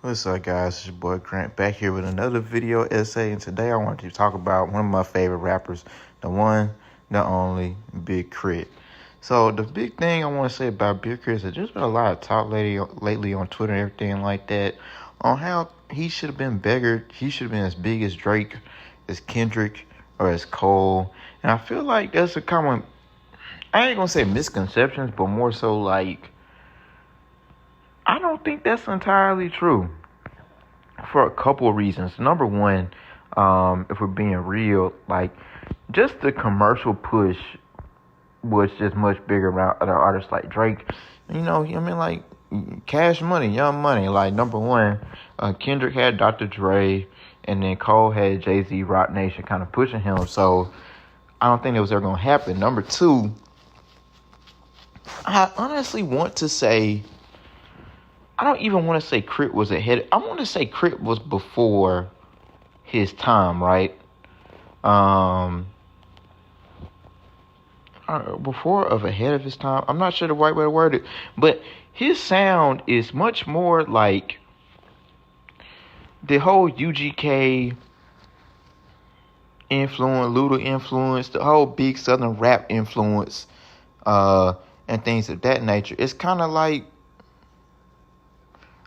What's up, guys? It's your boy Grant back here with another video essay, and today I wanted to talk about one of my favorite rappers, the one, the only, Big Krit. So the big thing I want to say about Big Krit is that there's been a lot of talk lately on Twitter and everything like that on how he should have been bigger. He should have been as big as Drake, as Kendrick, or as Cole. And I feel like that's a common, I ain't gonna say misconceptions, but more so like, I don't think that's entirely true for a couple of reasons. Number one, if we're being real, like just the commercial push was just much bigger around other artists like Drake. You know, I mean, like Cash Money, Young Money. Like number one, Kendrick had Dr. Dre, and then Cole had Jay-Z, Rock Nation, kind of pushing him. So I don't think it was ever gonna happen. Number two, I honestly want to say, I don't even want to say Krit was ahead. I want to say Krit was before his time, right? Before of ahead of his time. I'm not sure the right way to word it, but his sound is much more like the whole UGK influence, Luda influence, the whole big Southern rap influence, and things of that nature. It's kind of like,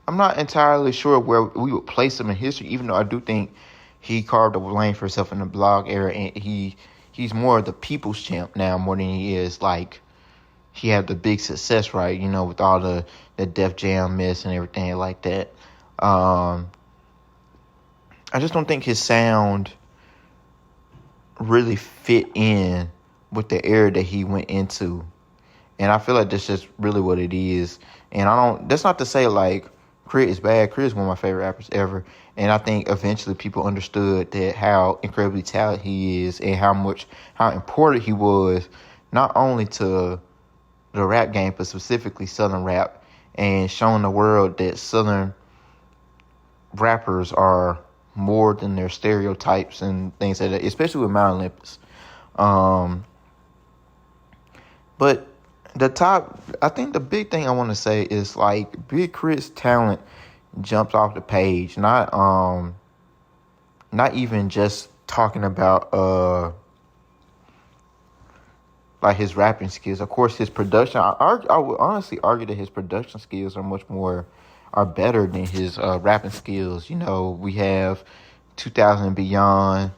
I'm not entirely sure where we would place him in history, even though I do think he carved a lane for himself in the blog era, and he's more of the people's champ now more than he is like he had the big success, right? You know, with all the Def Jam mess and everything like that. I just don't think his sound really fit in with the era that he went into, and I feel like that's just really what it is. And that's not to say like Krit is bad. Krit is one of my favorite rappers ever. And I think eventually people understood that how incredibly talented he is and how important he was, not only to the rap game, but specifically Southern rap, and showing the world that Southern rappers are more than their stereotypes and things like that, especially with Mount Olympus. But I think the big thing I want to say is like Big Krit's talent jumps off the page. Not even just talking about like his rapping skills. Of course, his production. I would honestly argue that his production skills are better than his rapping skills. You know, we have 2000 and Beyond.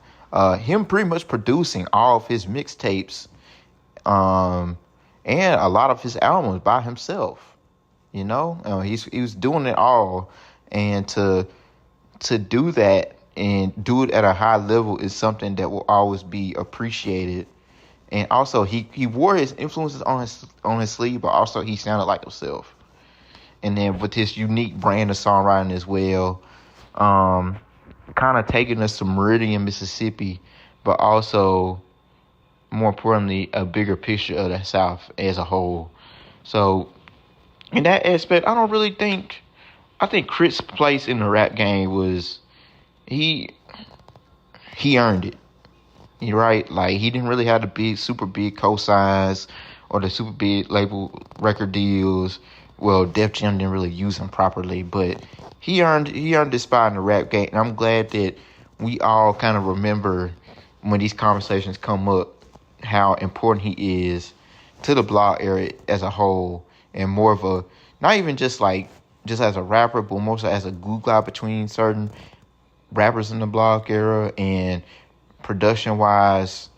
Him pretty much producing all of his mixtapes. And a lot of his albums by himself, you know, he was doing it all, and to do that and do it at a high level is something that will always be appreciated. And also, he wore his influences on his sleeve, but also he sounded like himself. And then with his unique brand of songwriting as well, kind of taking us to Meridian, Mississippi, but also, more importantly, a bigger picture of the South as a whole. So, in that aspect, I think Krit's place in the rap game was, he earned it. You're right. Like, he didn't really have the super big cosigns or the super big label record deals. Well, Def Jam didn't really use him properly, but he earned his spot in the rap game. And I'm glad that we all kind of remember when these conversations come up, how important he is to the blog era as a whole, and more of a, not even just as a rapper, but more so as a glue guy between certain rappers in the blog era. And production wise,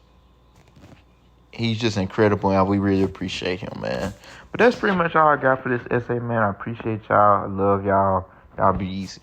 he's just incredible, and we really appreciate him, man. But that's pretty much all I got for this essay, man. I appreciate y'all. I love y'all. Y'all be easy.